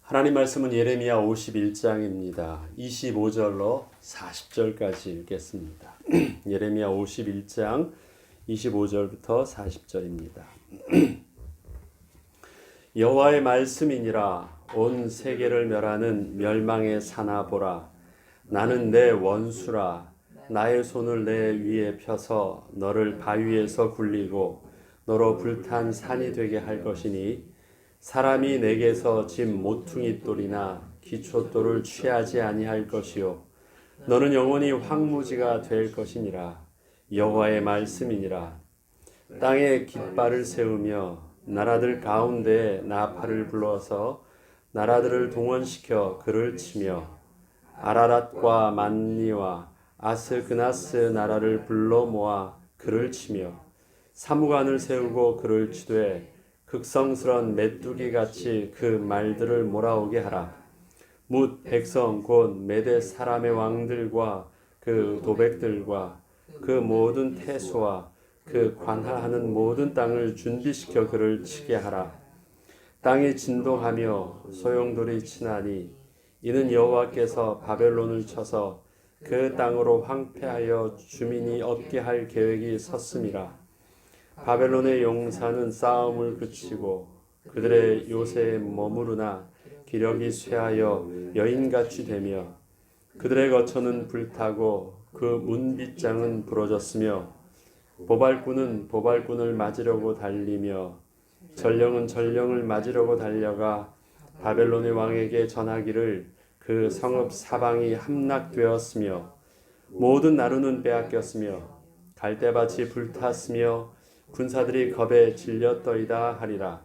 하나님 말씀은 예레미야 51장입니다. 25절로 40절까지 읽겠습니다. 예레미야 51장 25절부터 40절입니다. 여호와의 말씀이니라. 온 세계를 멸하는 멸망의 사나 보라. 나는 내 원수라. 나의 손을 내 위에 펴서 너를 바위에서 굴리고 너로 불탄 산이 되게 할 것이니 사람이 내게서 집 모퉁이 돌이나 기초돌을 취하지 아니할 것이요 너는 영원히 황무지가 될 것이니라. 여호와의 말씀이니라. 땅에 깃발을 세우며 나라들 가운데 나팔을 불러서 나라들을 동원시켜 그를 치며 아라랏과 만니와 아스그나스 나라를 불러 모아 그를 치며 사무관을 세우고 그를 치되 극성스런 메뚜기 같이 그 말들을 몰아오게 하라. 뭇 백성 곧 메대 사람의 왕들과 그 도백들과 그 모든 태소와 그 관하하는 모든 땅을 준비시켜 그를 치게 하라. 땅이 진동하며 소용돌이 치나니 이는 여호와께서 바벨론을 쳐서 그 땅으로 황폐하여 주민이 없게 할 계획이 섰음이라. 바벨론의 용사는 싸움을 그치고 그들의 요새에 머무르나 기력이 쇠하여 여인같이 되며 그들의 거처는 불타고 그 문빗장은 부러졌으며 보발꾼은 보발꾼을 맞으려고 달리며 전령은 전령을 맞으려고 달려가 바벨론의 왕에게 전하기를 그 성읍 사방이 함락되었으며 모든 나루는 빼앗겼으며 갈대밭이 불탔으며 군사들이 겁에 질렸더이다 하리라.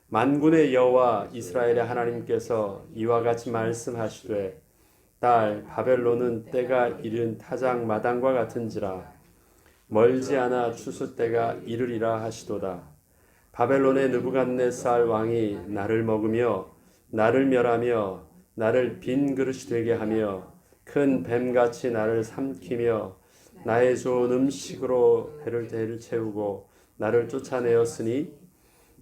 만군의 여호와 이스라엘의 하나님께서 이와 같이 말씀하시되 딸 바벨론은 때가 이른 타작 마당과 같은지라. 멀지 않아 추수 때가 이르리라 하시도다. 바벨론의 느부갓네살 왕이 나를 먹으며 나를 멸하며 나를 빈 그릇이 되게 하며 큰 뱀같이 나를 삼키며 나의 좋은 음식으로 배를 채우고 나를 쫓아내었으니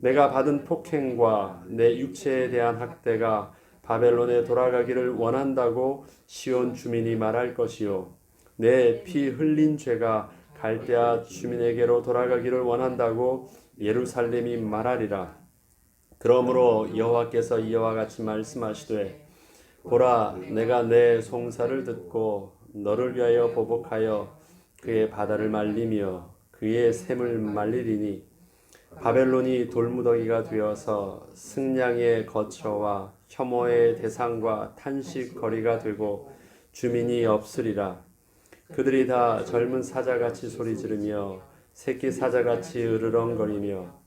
내가 받은 폭행과 내 육체에 대한 학대가 바벨론에 돌아가기를 원한다고 시온 주민이 말할 것이요 내 피 흘린 죄가 갈대아 주민에게로 돌아가기를 원한다고 예루살렘이 말하리라. 그러므로 여호와께서 이와 같이 말씀하시되 보라, 내가 내 송사를 듣고 너를 위하여 보복하여 그의 바다를 말리며 그의 샘을 말리리니 바벨론이 돌무더기가 되어서 승냥의 거처와 혐오의 대상과 탄식거리가 되고 주민이 없으리라. 그들이 다 젊은 사자같이 소리 지르며 새끼 사자같이 으르렁거리며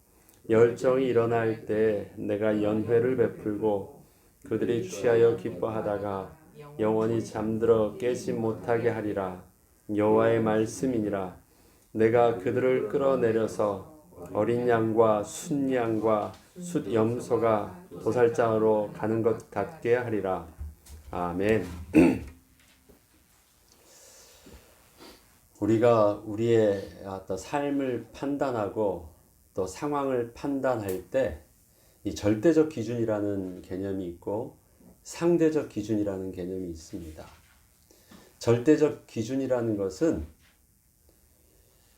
열정이 일어날 때 내가 연회를 베풀고 그들이 취하여 기뻐하다가 영원히 잠들어 깨지 못하게 하리라. 여호와의 말씀이니라. 내가 그들을 끌어내려서 어린 양과 순양과 숫염소가 도살장으로 가는 것 같게 하리라. 아멘. 우리가 우리의 어떤 삶을 판단하고 또 상황을 판단할 때 이 절대적 기준이라는 개념이 있고 상대적 기준이라는 개념이 있습니다. 절대적 기준이라는 것은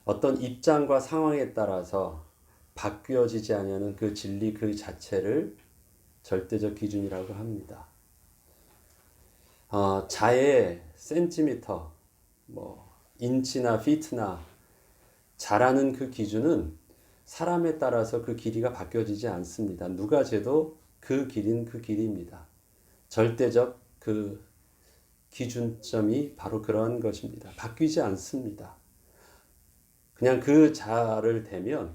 어떤 입장과 상황에 따라서 바뀌어지지 않는 그 진리 그 자체를 절대적 기준이라고 합니다. 자의 센티미터, 인치나 피트나 자라는 그 기준은 사람에 따라서 그 길이가 바뀌어지지 않습니다. 누가 재도 그 길이는 그 길이입니다. 절대적 그 기준점이 바로 그런 것입니다. 바뀌지 않습니다. 그냥 그 자를 대면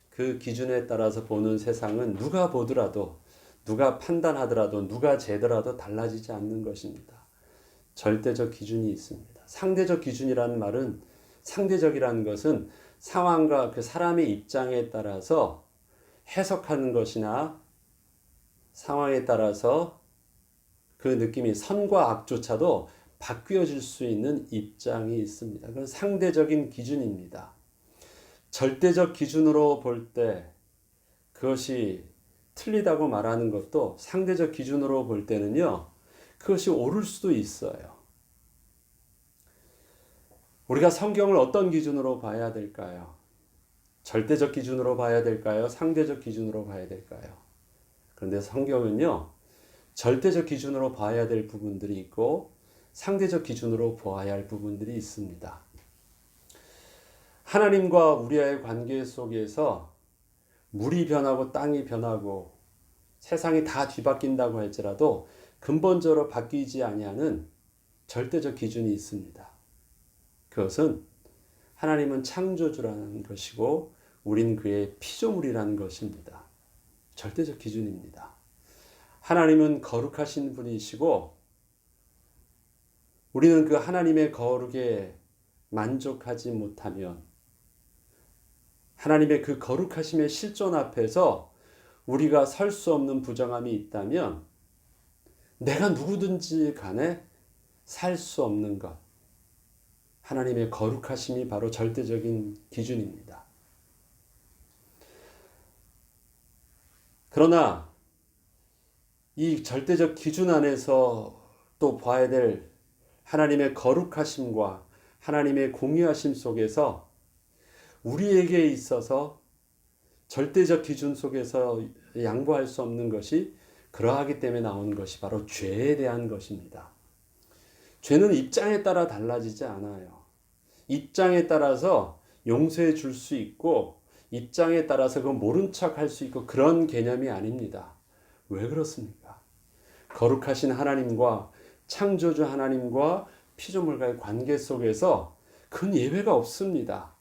그 기준에 따라서 보는 세상은 누가 보더라도 누가 판단하더라도 누가 재더라도 달라지지 않는 것입니다. 절대적 기준이 있습니다. 상대적 기준이라는 말은 상대적이라는 것은 상황과 그 사람의 입장에 따라서 해석하는 것이나 상황에 따라서 그 느낌이 선과 악조차도 바뀌어질 수 있는 입장이 있습니다. 그건 상대적인 기준입니다. 절대적 기준으로 볼 때 그것이 틀리다고 말하는 것도 상대적 기준으로 볼 때는요, 그것이 옳을 수도 있어요. 우리가 성경을 어떤 기준으로 봐야 될까요? 절대적 기준으로 봐야 될까요? 상대적 기준으로 봐야 될까요? 그런데 성경은요, 절대적 기준으로 봐야 될 부분들이 있고 상대적 기준으로 보아야 할 부분들이 있습니다. 하나님과 우리와의 관계 속에서 물이 변하고 땅이 변하고 세상이 다 뒤바뀐다고 할지라도 근본적으로 바뀌지 아니하는 절대적 기준이 있습니다. 그것은 하나님은 창조주라는 것이고 우린 그의 피조물이라는 것입니다. 절대적 기준입니다. 하나님은 거룩하신 분이시고 우리는 그 하나님의 거룩에 만족하지 못하면 하나님의 그 거룩하심의 실존 앞에서 우리가 설 수 없는 부정함이 있다면 내가 누구든지 간에 살 수 없는 것. 하나님의 거룩하심이 바로 절대적인 기준입니다. 그러나 이 절대적 기준 안에서 또 봐야 될 하나님의 거룩하심과 하나님의 공의하심 속에서 우리에게 있어서 절대적 기준 속에서 양보할 수 없는 것이 그러하기 때문에 나오는 것이 바로 죄에 대한 것입니다. 죄는 입장에 따라 달라지지 않아요. 입장에 따라서 용서해 줄 수 있고 입장에 따라서 그 모른 척 할 수 있고 그런 개념이 아닙니다. 왜 그렇습니까? 거룩하신 하나님과 창조주 하나님과 피조물과의 관계 속에서 큰 예외가 없습니다.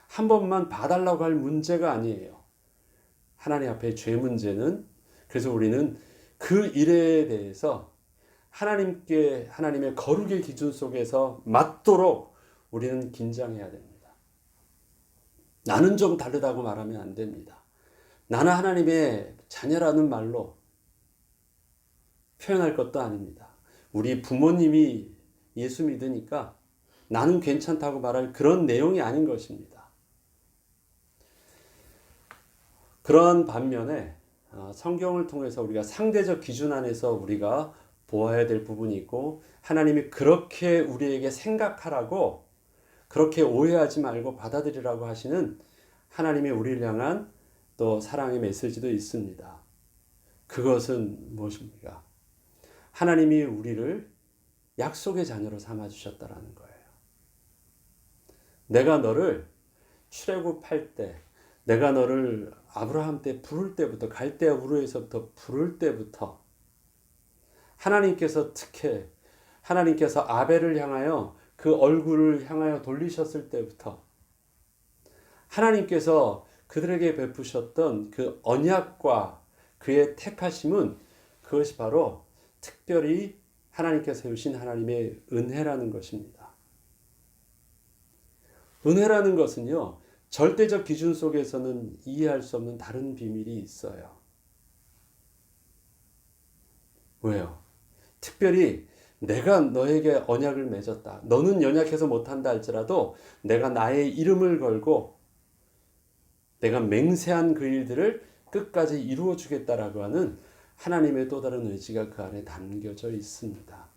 한 번만 봐달라고 할 문제가 아니에요. 하나님 앞에 죄 문제는 그래서 우리는 그 일에 대해서 하나님의 거룩의 기준 속에서 맞도록 우리는 긴장해야 됩니다. 나는 좀 다르다고 말하면 안 됩니다. 나는 하나님의 자녀라는 말로 표현할 것도 아닙니다. 우리 부모님이 예수 믿으니까 나는 괜찮다고 말할 그런 내용이 아닌 것입니다. 그런 반면에 성경을 통해서 우리가 상대적 기준 안에서 우리가 보아야 될 부분이 있고 하나님이 그렇게 우리에게 생각하라고 그렇게 오해하지 말고 받아들이라고 하시는 하나님의 우리를 향한 또 사랑의 메시지도 있습니다. 그것은 무엇입니까? 하나님이 우리를 약속의 자녀로 삼아주셨다라는 거예요. 내가 너를 출애굽할 때 내가 너를 아브라함 때 부를 때부터 갈대아 우르에서부터 부를 때부터 하나님께서 특혜 하나님께서 아벨을 향하여 그 얼굴을 향하여 돌리셨을 때부터 하나님께서 그들에게 베푸셨던 그 언약과 그의 택하심은 그것이 바로 특별히 하나님께서 세우신 하나님의 은혜라는 것입니다. 은혜라는 것은요, 절대적 기준 속에서는 이해할 수 없는 다른 비밀이 있어요. 왜요? 특별히 내가 너에게 언약을 맺었다. 너는 연약해서 못한다 할지라도 내가 나의 이름을 걸고 내가 맹세한 그 일들을 끝까지 이루어 주겠다라고 하는 하나님의 또 다른 의지가 그 안에 담겨져 있습니다.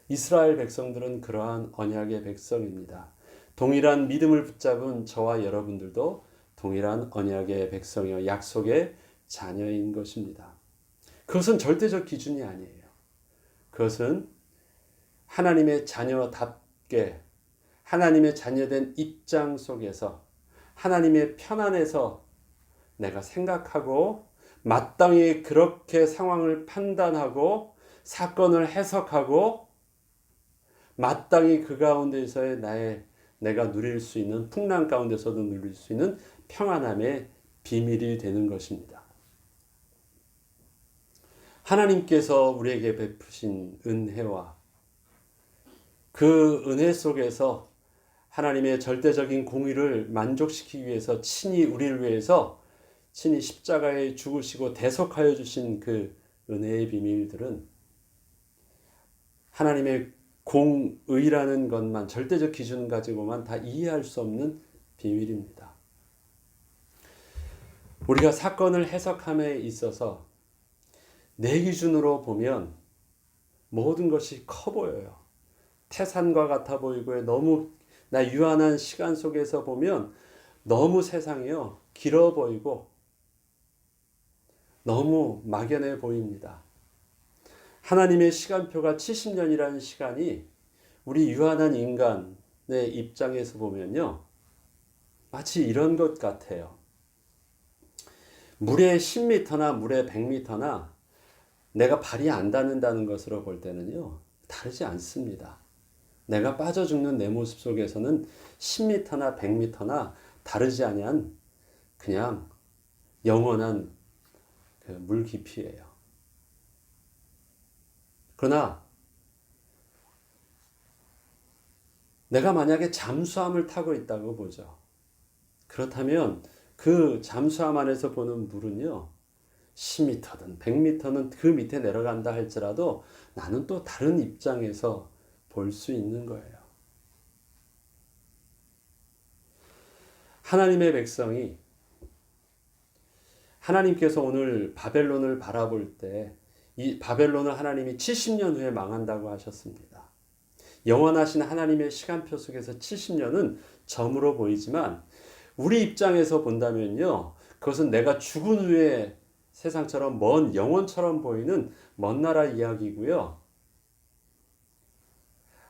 이스라엘 백성들은 그러한 언약의 백성입니다. 동일한 믿음을 붙잡은 저와 여러분들도 동일한 언약의 백성이요 약속의 자녀인 것입니다. 그것은 절대적 기준이 아니에요. 그것은 하나님의 자녀답게 하나님의 자녀된 입장 속에서 하나님의 편안에서 내가 생각하고 마땅히 그렇게 상황을 판단하고 사건을 해석하고 마땅히 그 가운데서의 내가 누릴 수 있는 풍랑 가운데서도 누릴 수 있는 평안함의 비밀이 되는 것입니다. 하나님께서 우리에게 베푸신 은혜와 그 은혜 속에서 하나님의 절대적인 공의를 만족시키기 위해서 친히 우리를 위해서 친히 십자가에 죽으시고 대속하여 주신 그 은혜의 비밀들은 하나님의 공의라는 것만 절대적 기준 가지고만 다 이해할 수 없는 비밀입니다. 우리가 사건을 해석함에 있어서 내 기준으로 보면 모든 것이 커 보여요. 태산과 같아 보이고요. 너무 나 유한한 시간 속에서 보면 너무 세상이요. 길어 보이고 너무 막연해 보입니다. 하나님의 시간표가 70년이라는 시간이 우리 유한한 인간의 입장에서 보면요. 마치 이런 것 같아요. 물에 10m나 물에 100m나 내가 발이 안 닿는다는 것으로 볼 때는요. 다르지 않습니다. 내가 빠져 죽는 내 모습 속에서는 10m나 100m나 다르지 아니한 그냥 영원한 그 물 깊이예요. 그러나 내가 만약에 잠수함을 타고 있다고 보죠. 그렇다면 그 잠수함 안에서 보는 물은요. 10m든 100m는 그 밑에 내려간다 할지라도 나는 또 다른 입장에서 볼 수 있는 거예요. 하나님의 백성이 하나님께서 오늘 바벨론을 바라볼 때 이 바벨론을 하나님이 70년 후에 망한다고 하셨습니다. 영원하신 하나님의 시간표 속에서 70년은 점으로 보이지만 우리 입장에서 본다면요. 그것은 내가 죽은 후에 세상처럼 먼 영원처럼 보이는 먼 나라 이야기고요.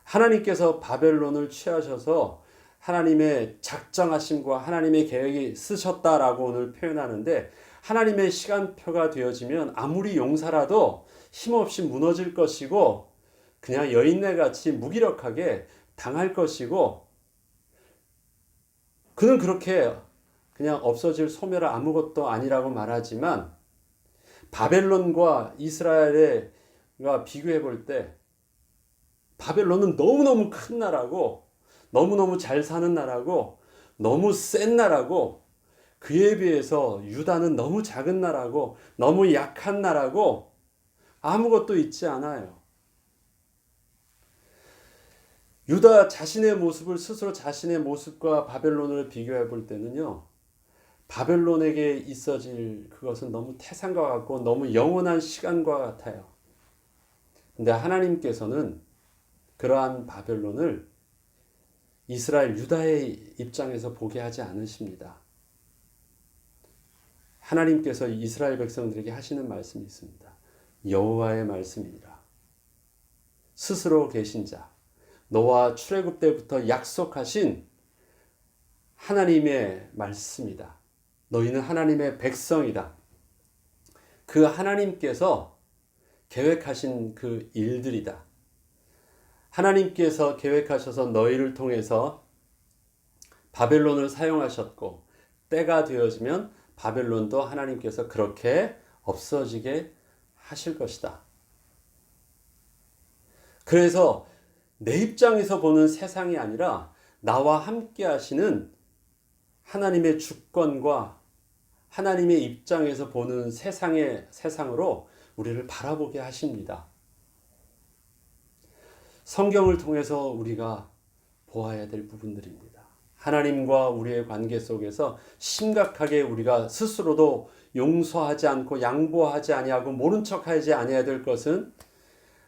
하나님께서 바벨론을 취하셔서 하나님의 작정하심과 하나님의 계획이 쓰셨다라고 오늘 표현하는데 하나님의 시간표가 되어지면 아무리 용사라도 힘없이 무너질 것이고 그냥 여인네같이 무기력하게 당할 것이고 그는 그렇게 그냥 없어질 소멸 아무것도 아니라고 말하지만 바벨론과 이스라엘과 비교해 볼 때 바벨론은 너무너무 큰 나라고 너무너무 잘 사는 나라고 너무 센 나라고 그에 비해서 유다는 너무 작은 나라고 너무 약한 나라고 아무것도 있지 않아요. 유다 자신의 모습을 스스로 자신의 모습과 바벨론을 비교해 볼 때는요. 바벨론에게 있어질 그것은 너무 태산과 같고 너무 영원한 시간과 같아요. 근데 하나님께서는 그러한 바벨론을 이스라엘 유다의 입장에서 보게 하지 않으십니다. 하나님께서 이스라엘 백성들에게 하시는 말씀이 있습니다. 여호와의 말씀이니라. 스스로 계신 자, 너와 출애굽 때부터 약속하신 하나님의 말씀이다. 너희는 하나님의 백성이다. 그 하나님께서 계획하신 그 일들이다. 하나님께서 계획하셔서 너희를 통해서 바벨론을 사용하셨고 때가 되어지면 바벨론도 하나님께서 그렇게 없어지게 하실 것이다. 그래서 내 입장에서 보는 세상이 아니라 나와 함께 하시는 하나님의 주권과 하나님의 입장에서 보는 세상으로 우리를 바라보게 하십니다. 성경을 통해서 우리가 보아야 될 부분들입니다. 하나님과 우리의 관계 속에서 심각하게 우리가 스스로도 용서하지 않고 양보하지 아니하고 모른 척하지 아니해야 될 것은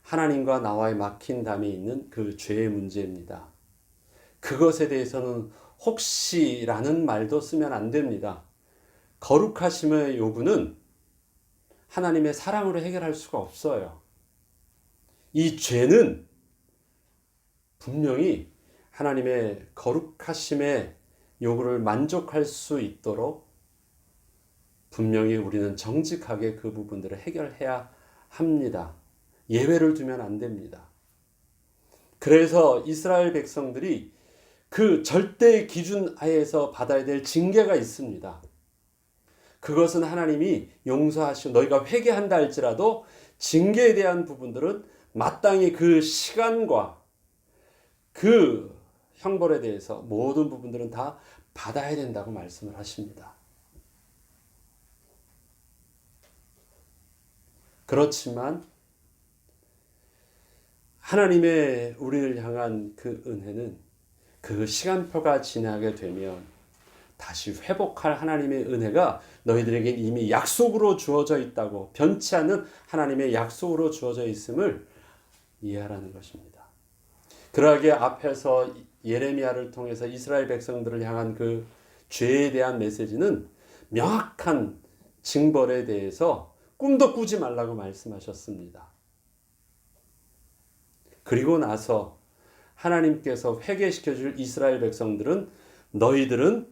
하나님과 나와의 막힌 담이 있는 그 죄의 문제입니다. 그것에 대해서는 혹시라는 말도 쓰면 안 됩니다. 거룩하심의 요구는 하나님의 사랑으로 해결할 수가 없어요. 이 죄는 분명히 하나님의 거룩하심의 요구를 만족할 수 있도록 분명히 우리는 정직하게 그 부분들을 해결해야 합니다. 예외를 두면 안 됩니다. 그래서 이스라엘 백성들이 그 절대 기준 하에서 받아야 될 징계가 있습니다. 그것은 하나님이 용서하시고 너희가 회개한다 할지라도 징계에 대한 부분들은 마땅히 그 시간과 그 형벌에 대해서 모든 부분들은 다 받아야 된다고 말씀을 하십니다. 그렇지만 하나님의 우리를 향한 그 은혜는 그 시간표가 지나게 되면 다시 회복할 하나님의 은혜가 너희들에게 이미 약속으로 주어져 있다고, 변치 않는 하나님의 약속으로 주어져 있음을 이해하라는 것입니다. 그러하기에 앞에서 예레미야를 통해서 이스라엘 백성들을 향한 그 죄에 대한 메시지는 명확한 징벌에 대해서 꿈도 꾸지 말라고 말씀하셨습니다. 그리고 나서 하나님께서 회개시켜 줄 이스라엘 백성들은 너희들은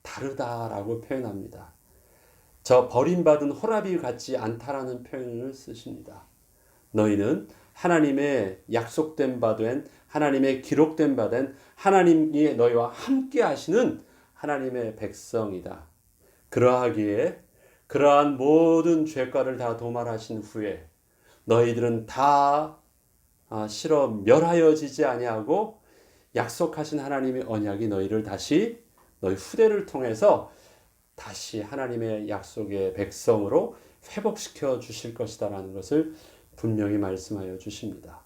다르다라고 표현합니다. 저 버림받은 호라비 같지 않다라는 표현을 쓰십니다. 너희는 하나님의 약속된 바 된, 하나님의 기록된 바 된, 하나님이 너희와 함께 하시는 하나님의 백성이다. 그러하기에 그러한 모든 죄과를 다 도말하신 후에 너희들은 다 실어 멸하여지지 아니하고 약속하신 하나님의 언약이 너희를 다시 너희 후대를 통해서 다시 하나님의 약속의 백성으로 회복시켜 주실 것이다라는 것을 분명히 말씀하여 주십니다.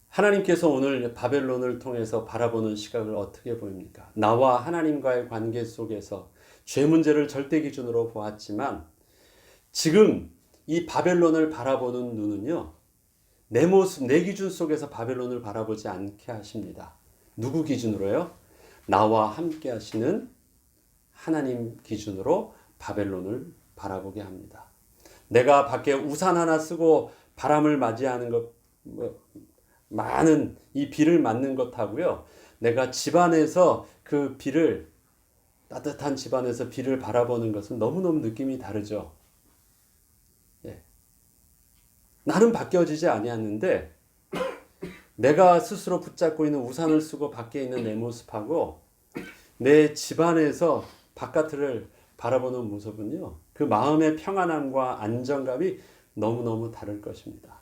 하나님께서 오늘 바벨론을 통해서 바라보는 시각을 어떻게 보입니까? 나와 하나님과의 관계 속에서 죄 문제를 절대 기준으로 보았지만 지금 이 바벨론을 바라보는 눈은요, 내 모습, 내 기준 속에서 바벨론을 바라보지 않게 하십니다. 누구 기준으로요? 나와 함께 하시는 하나님 기준으로 바벨론을 바라보게 합니다. 내가 밖에 우산 하나 쓰고 바람을 맞이하는 것, 많은 이 비를 맞는 것하고요, 내가 집안에서 그 비를, 따뜻한 집안에서 비를 바라보는 것은 너무너무 느낌이 다르죠. 예. 나는 바뀌어지지 아니었는데 내가 스스로 붙잡고 있는 우산을 쓰고 밖에 있는 내 모습하고 내 집안에서 바깥을 바라보는 모습은요, 그 마음의 평안함과 안정감이 너무너무 다를 것입니다.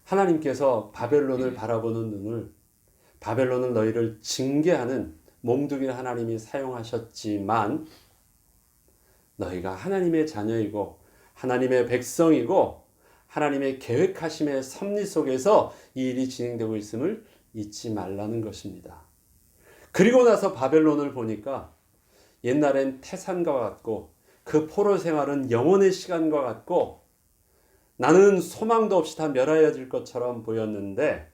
하나님께서 바벨론을 바라보는 눈을, 바벨론은 너희를 징계하는 몽둥이 하나님이 사용하셨지만 너희가 하나님의 자녀이고 하나님의 백성이고 하나님의 계획하심의 섭리 속에서 이 일이 진행되고 있음을 잊지 말라는 것입니다. 그리고 나서 바벨론을 보니까 옛날엔 태산과 같고 그 포로 생활은 영원의 시간과 같고 나는 소망도 없이 다 멸하여질 것처럼 보였는데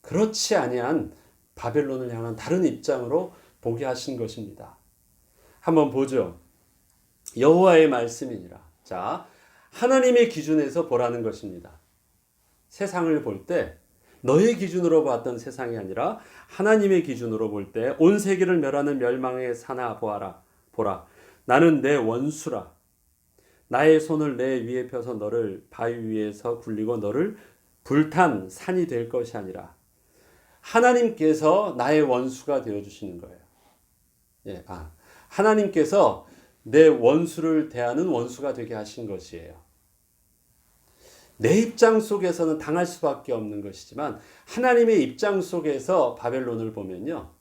그렇지 아니한 바벨론을 향한 다른 입장으로 보게 하신 것입니다. 한번 보죠. 여호와의 말씀이니라. 자, 하나님의 기준에서 보라는 것입니다. 세상을 볼 때 너의 기준으로 봤던 세상이 아니라 하나님의 기준으로 볼 때 온 세계를 멸하는 멸망의 사나 보라. 나는 내 원수라. 나의 손을 내 위에 펴서 너를 바위 위에서 굴리고 너를 불탄 산이 될 것이 아니라 하나님께서 나의 원수가 되어주시는 거예요. 예, 하나님께서 내 원수를 대하는 원수가 되게 하신 것이에요. 내 입장 속에서는 당할 수밖에 없는 것이지만 하나님의 입장 속에서 바벨론을 보면요,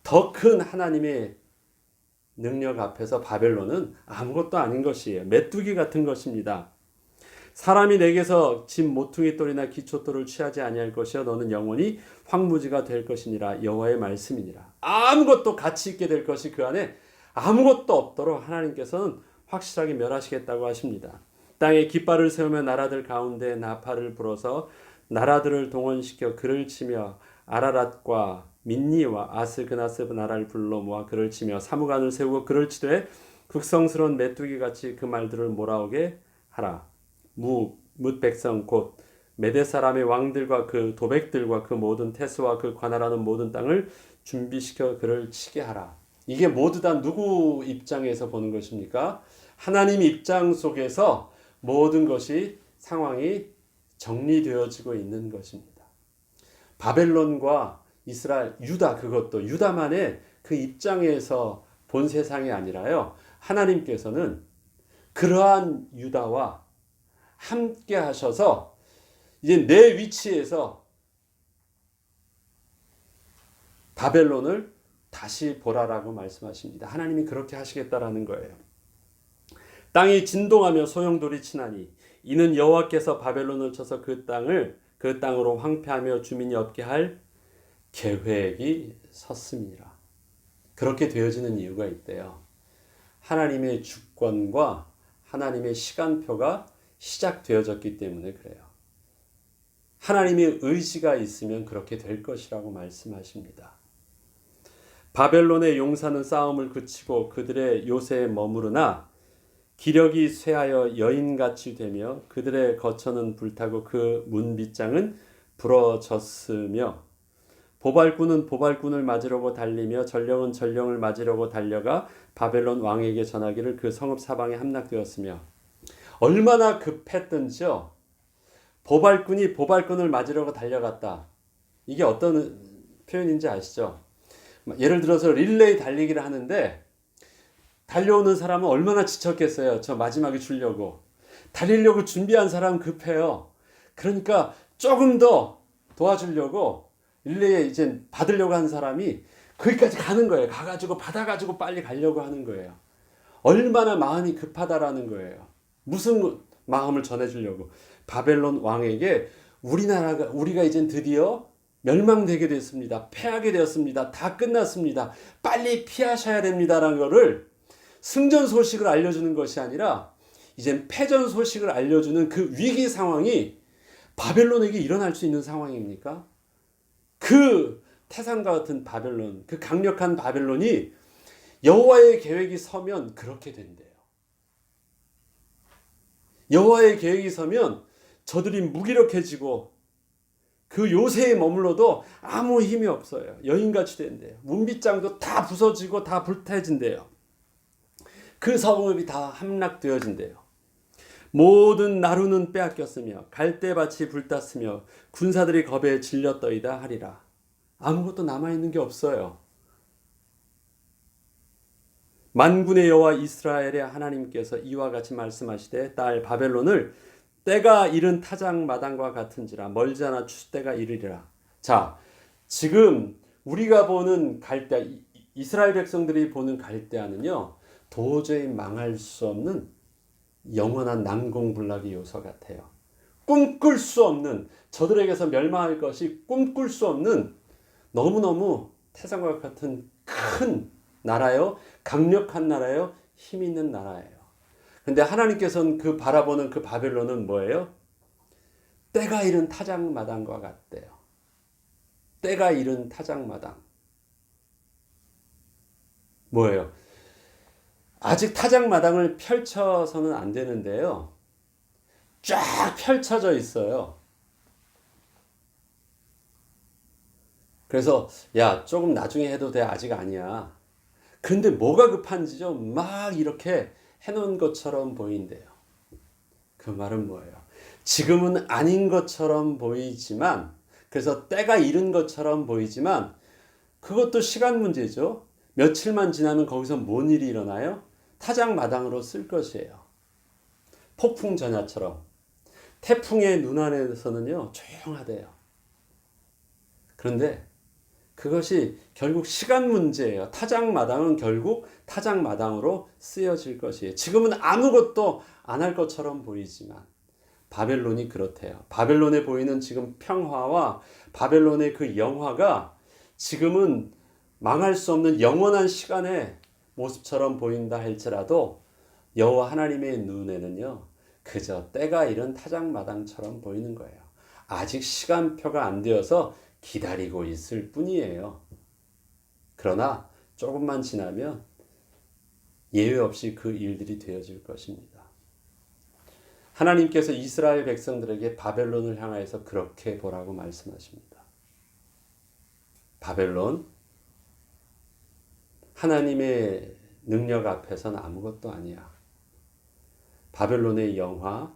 더 큰 하나님의 능력 앞에서 바벨론은 아무것도 아닌 것이에요. 메뚜기 같은 것입니다. 사람이 내게서 집 모퉁이 돌이나 기초돌을 취하지 아니할 것이요 너는 영원히 황무지가 될 것이니라. 여호와의 말씀이니라. 아무것도 가치 있게 될 것이 그 안에 아무것도 없도록 하나님께서는 확실하게 멸하시겠다고 하십니다. 땅에 깃발을 세우며 나라들 가운데 나팔을 불어서 나라들을 동원시켜 그를 치며 아라랏과 민니와 아스그나스 나라를 불러 모아 그를 치며 사무관을 세우고 그를 치되 극성스러운 메뚜기같이 그 말들을 몰아오게 하라. 뭇 백성 곧 메대 사람의 왕들과 그 도백들과 그 모든 태수와 그 관할하는 모든 땅을 준비시켜 그를 치게 하라. 이게 모두 다 누구 입장에서 보는 것입니까? 하나님 입장 속에서 모든 것이 상황이 정리되어지고 있는 것입니다. 바벨론과 이스라엘, 유다, 그것도 유다만의 그 입장에서 본 세상이 아니라요, 하나님께서는 그러한 유다와 함께 하셔서 이제 내 위치에서 바벨론을 다시 보라라고 말씀하십니다. 하나님이 그렇게 하시겠다라는 거예요. 땅이 진동하며 소용돌이 치나니 이는 여호와께서 바벨론을 쳐서 그 땅을 그 땅으로 황폐하며 주민이 없게 할 계획이 섰습니다. 그렇게 되어지는 이유가 있대요. 하나님의 주권과 하나님의 시간표가 시작되어졌기 때문에 그래요. 하나님의 의지가 있으면 그렇게 될 것이라고 말씀하십니다. 바벨론의 용사는 싸움을 그치고 그들의 요새에 머무르나 기력이 쇠하여 여인같이 되며 그들의 거처는 불타고 그 문빗장은 부러졌으며 보발꾼은 보발꾼을 맞으려고 달리며 전령은 전령을 맞으려고 달려가 바벨론 왕에게 전하기를 그 성읍 사방에 함락되었으며 얼마나 급했던지요. 보발꾼이 보발꾼을 맞으려고 달려갔다. 이게 어떤 표현인지 아시죠? 예를 들어서 릴레이 달리기를 하는데 달려오는 사람은 얼마나 지쳤겠어요. 저 마지막에 주려고. 달리려고 준비한 사람은 급해요. 그러니까 조금 더 도와주려고 릴레이에 이제 받으려고 한 사람이 거기까지 가는 거예요. 가가지고 받아가지고 빨리 가려고 하는 거예요. 얼마나 마음이 급하다라는 거예요. 무슨 마음을 전해주려고. 바벨론 왕에게 우리가 이젠 드디어 멸망되게 됐습니다. 패하게 되었습니다. 다 끝났습니다. 빨리 피하셔야 됩니다라는 거를 승전 소식을 알려주는 것이 아니라 이젠 패전 소식을 알려주는 그 위기 상황이 바벨론에게 일어날 수 있는 상황입니까? 그 태산과 같은 바벨론, 그 강력한 바벨론이 여호와의 계획이 서면 그렇게 된대요. 여호와의 계획이 서면 저들이 무기력해지고 그 요새에 머물러도 아무 힘이 없어요. 여인같이 된대요. 문빗장도 다 부서지고 다 불타진대요. 그 성읍이 다 함락되어진대요. 모든 나루는 빼앗겼으며 갈대밭이 불탔으며 군사들이 겁에 질렸더이다 하리라. 아무것도 남아있는 게 없어요. 만군의 여호와 이스라엘의 하나님께서 이와 같이 말씀하시되 딸 바벨론을 때가 이른 타작마당과 같은지라 멀지 않아 추수때가 이르리라. 자, 지금 우리가 보는 갈대아, 이스라엘 백성들이 보는 갈대아는요, 도저히 망할 수 없는 영원한 난공불락의 요소 같아요. 꿈꿀 수 없는, 저들에게서 멸망할 것이 꿈꿀 수 없는 너무너무 태산과 같은 큰 나라요, 강력한 나라요, 힘 있는 나라예요. 근데 하나님께서는 그 바라보는 그 바벨론은 뭐예요? 때가 이른 타작마당과 같대요. 때가 이른 타작마당. 뭐예요? 아직 타작마당을 펼쳐서는 안 되는데요. 쫙 펼쳐져 있어요. 그래서 야, 조금 나중에 해도 돼. 아직 아니야. 근데 뭐가 급한지죠? 막 이렇게 해놓은 것처럼 보인대요. 그 말은 뭐예요? 지금은 아닌 것처럼 보이지만, 그래서 때가 이른 것처럼 보이지만 그것도 시간 문제죠. 며칠만 지나면 거기서 뭔 일이 일어나요? 타작마당으로 쓸 것이에요. 폭풍 전야처럼. 태풍의 눈 안에서는요, 조용하대요. 그런데 그것이 결국 시간 문제예요. 타작마당은 결국 타작마당으로 쓰여질 것이에요. 지금은 아무것도 안 할 것처럼 보이지만 바벨론이 그렇대요. 바벨론에 보이는 지금 평화와 바벨론의 그 영화가 지금은 망할 수 없는 영원한 시간의 모습처럼 보인다 할지라도 여호와 하나님의 눈에는요, 그저 때가 이른 타작마당처럼 보이는 거예요. 아직 시간표가 안 되어서 기다리고 있을 뿐이에요. 그러나 조금만 지나면 예외 없이 그 일들이 되어질 것입니다. 하나님께서 이스라엘 백성들에게 바벨론을 향하여서 그렇게 보라고 말씀하십니다. 바벨론, 하나님의 능력 앞에서는 아무것도 아니야. 바벨론의 영화,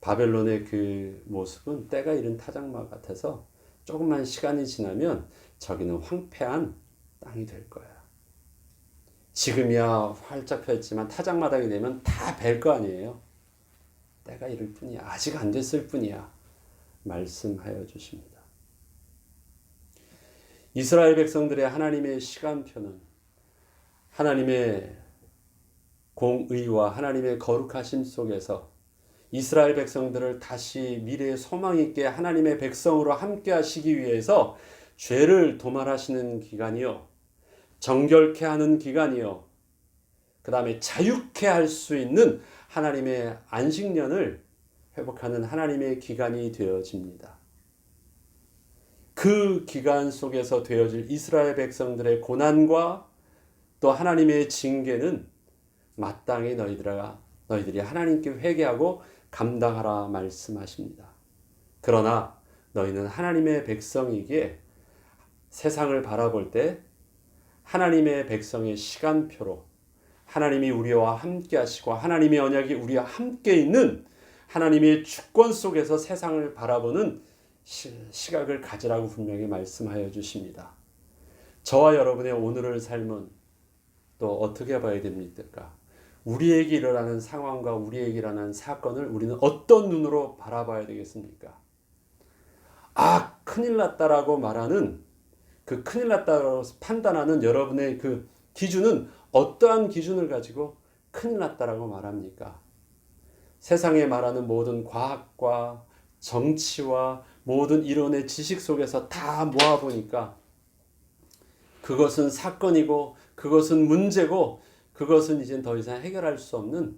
바벨론의 그 모습은 때가 이른 타작마 같아서 조금만 시간이 지나면 저기는 황폐한 땅이 될 거야. 지금이야 활짝 폈지만 타작마당이 되면 다 벨 거 아니에요. 때가 이를 뿐이야. 아직 안 됐을 뿐이야. 말씀하여 주십니다. 이스라엘 백성들의 하나님의 시간표는 하나님의 공의와 하나님의 거룩하심 속에서 이스라엘 백성들을 다시 미래의 소망 있게 하나님의 백성으로 함께 하시기 위해서 죄를 도말하시는 기간이요, 정결케 하는 기간이요, 그 다음에 자유케 할 수 있는 하나님의 안식년을 회복하는 하나님의 기간이 되어집니다. 그 기간 속에서 되어질 이스라엘 백성들의 고난과 또 하나님의 징계는 마땅히 너희들이 하나님께 회개하고 감당하라 말씀하십니다. 그러나 너희는 하나님의 백성이기에 세상을 바라볼 때 하나님의 백성의 시간표로 하나님이 우리와 함께 하시고 하나님의 언약이 우리와 함께 있는 하나님의 주권 속에서 세상을 바라보는 시각을 가지라고 분명히 말씀하여 주십니다. 저와 여러분의 오늘의 삶은 또 어떻게 봐야 됩니까? 우리에게 일어나는 상황과 우리에게 일어나는 사건을 우리는 어떤 눈으로 바라봐야 되겠습니까? 아, 큰일 났다라고 말하는, 그 큰일 났다고 판단하는 여러분의 그 기준은 어떠한 기준을 가지고 큰일 났다라고 말합니까? 세상에 말하는 모든 과학과 정치와 모든 이론의 지식 속에서 다 모아보니까 그것은 사건이고 그것은 문제고 그것은 이제 더 이상 해결할 수 없는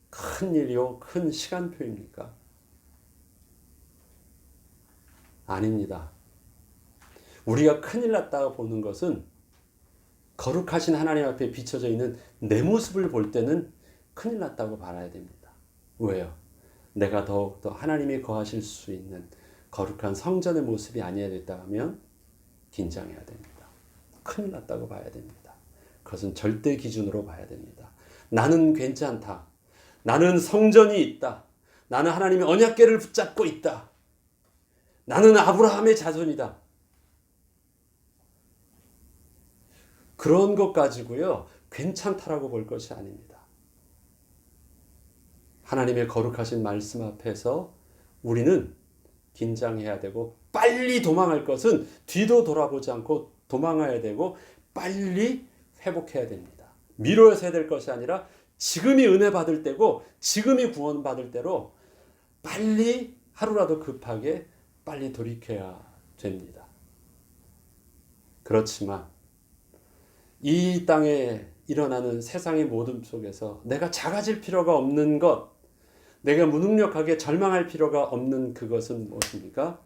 큰 일이요, 큰 시간표입니까? 아닙니다. 우리가 큰일 났다고 보는 것은 거룩하신 하나님 앞에 비춰져 있는 내 모습을 볼 때는 큰일 났다고 봐야 됩니다. 왜요? 내가 더욱더 하나님이 거하실 수 있는 거룩한 성전의 모습이 아니어야 됐다면 긴장해야 됩니다. 큰일 났다고 봐야 됩니다. 그것은 절대 기준으로 봐야 됩니다. 나는 괜찮다. 나는 성전이 있다. 나는 하나님의 언약궤를 붙잡고 있다. 나는 아브라함의 자손이다. 그런 것 가지고요, 괜찮다라고 볼 것이 아닙니다. 하나님의 거룩하신 말씀 앞에서 우리는 긴장해야 되고 빨리 도망할 것은 뒤도 돌아보지 않고 도망해야 되고 빨리 회복해야 됩니다. 미뤄서 해야 될 것이 아니라 지금이 은혜 받을 때고 지금이 구원 받을 때로 빨리 하루라도 급하게 빨리 돌이켜야 됩니다. 그렇지만 이 땅에 일어나는 세상의 모든 속에서 내가 작아질 필요가 없는 것, 내가 무능력하게 절망할 필요가 없는 그것은 무엇입니까?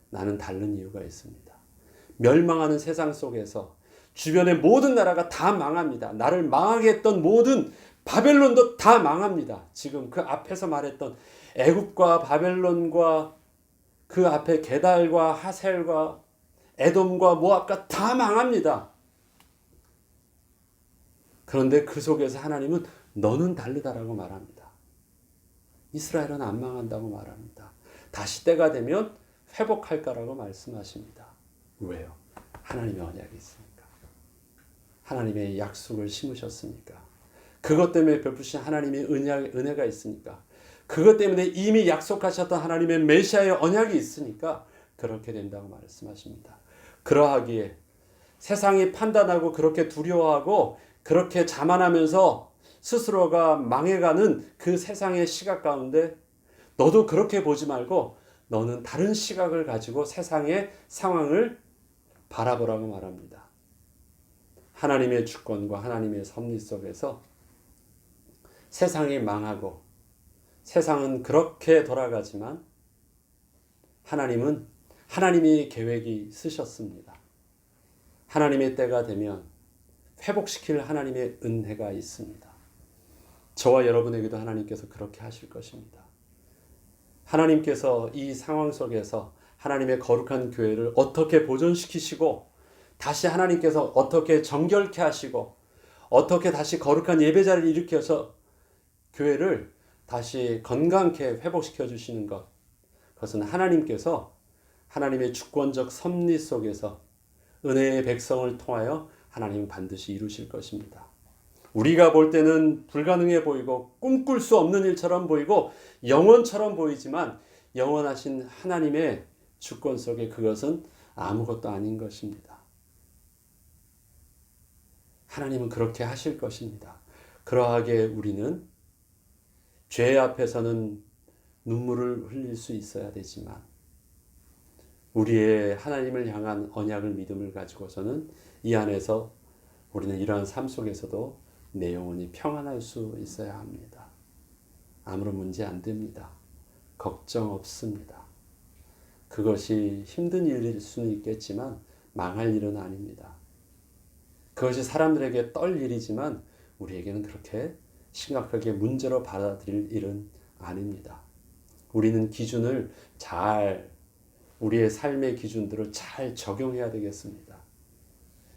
나는 다른 이유가 있습니다. 멸망하는 세상 속에서 주변의 모든 나라가 다 망합니다. 나를 망하게 했던 모든 바벨론도 다 망합니다. 지금 그 앞에서 말했던 애굽과 바벨론과 그 앞에 게달과 하셀과 에돔과 모압과 다 망합니다. 그런데 그 속에서 하나님은 너는 다르다라고 말합니다. 이스라엘은 안 망한다고 말합니다. 다시 때가 되면 회복할 거라고 말씀하십니다. 왜요? 하나님의 언약이 있으니까. 하나님의 약속을 심으셨으니까. 그것 때문에 베푸신 하나님의 은혜가 있으니까. 그것 때문에 이미 약속하셨던 하나님의 메시아의 언약이 있으니까 그렇게 된다고 말씀하십니다. 그러하기에 세상이 판단하고 그렇게 두려워하고 그렇게 자만하면서 스스로가 망해가는 그 세상의 시각 가운데 너도 그렇게 보지 말고 너는 다른 시각을 가지고 세상의 상황을 바라보라고 말합니다. 하나님의 주권과 하나님의 섭리 속에서 세상이 망하고 세상은 그렇게 돌아가지만 하나님은 하나님의 계획이 쓰셨습니다. 하나님의 때가 되면 회복시킬 하나님의 은혜가 있습니다. 저와 여러분에게도 하나님께서 그렇게 하실 것입니다. 하나님께서 이 상황 속에서 하나님의 거룩한 교회를 어떻게 보존시키시고 다시 하나님께서 어떻게 정결케 하시고 어떻게 다시 거룩한 예배자를 일으켜서 교회를 다시 건강케 회복시켜 주시는 것, 그것은 하나님께서 하나님의 주권적 섭리 속에서 은혜의 백성을 통하여 하나님은 반드시 이루실 것입니다. 우리가 볼 때는 불가능해 보이고 꿈꿀 수 없는 일처럼 보이고 영원처럼 보이지만 영원하신 하나님의 주권 속에 그것은 아무것도 아닌 것입니다. 하나님은 그렇게 하실 것입니다. 그러하게 우리는 죄 앞에서는 눈물을 흘릴 수 있어야 되지만 우리의 하나님을 향한 언약을 믿음을 가지고서는 이 안에서 우리는 이러한 삶 속에서도 내 영혼이 평안할 수 있어야 합니다. 아무런 문제 안 됩니다. 걱정 없습니다. 그것이 힘든 일일 수는 있겠지만 망할 일은 아닙니다. 그것이 사람들에게 떨 일이지만 우리에게는 그렇게 심각하게 문제로 받아들일 일은 아닙니다. 우리는 기준을 잘 우리의 삶의 기준들을 잘 적용해야 되겠습니다.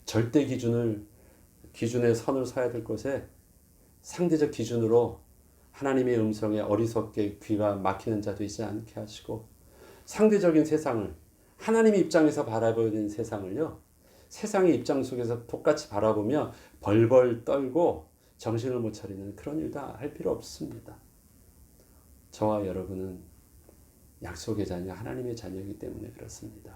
절대 기준의 선을 서야 될 것에 상대적 기준으로 하나님의 음성에 어리석게 귀가 막히는 자도 있지 않게 하시고 상대적인 세상을 하나님의 입장에서 바라보는 세상을요. 세상의 입장 속에서 똑같이 바라보며 벌벌 떨고 정신을 못 차리는 그런 일도 할 필요 없습니다. 저와 여러분은 약속의 자녀, 하나님의 자녀이기 때문에 그렇습니다.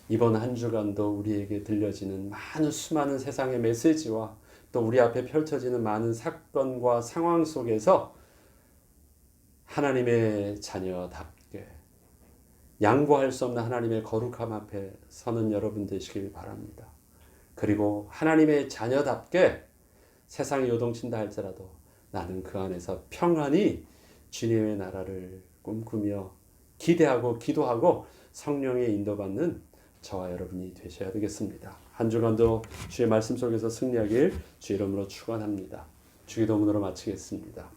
이번 한 주간도 우리에게 들려지는 수많은 세상의 메시지와 또 우리 앞에 펼쳐지는 많은 사건과 상황 속에서 하나님의 자녀답게 양보할 수 없는 하나님의 거룩함 앞에 서는 여러분 되시길 바랍니다. 그리고 하나님의 자녀답게 세상이 요동친다 할지라도 나는 그 안에서 평안히 주님의 나라를 꿈꾸며 기대하고 기도하고 성령의 인도받는 저와 여러분이 되셔야 되겠습니다. 한 주간도 주의 말씀 속에서 승리하길 주 이름으로 축원합니다. 주기도문으로 마치겠습니다.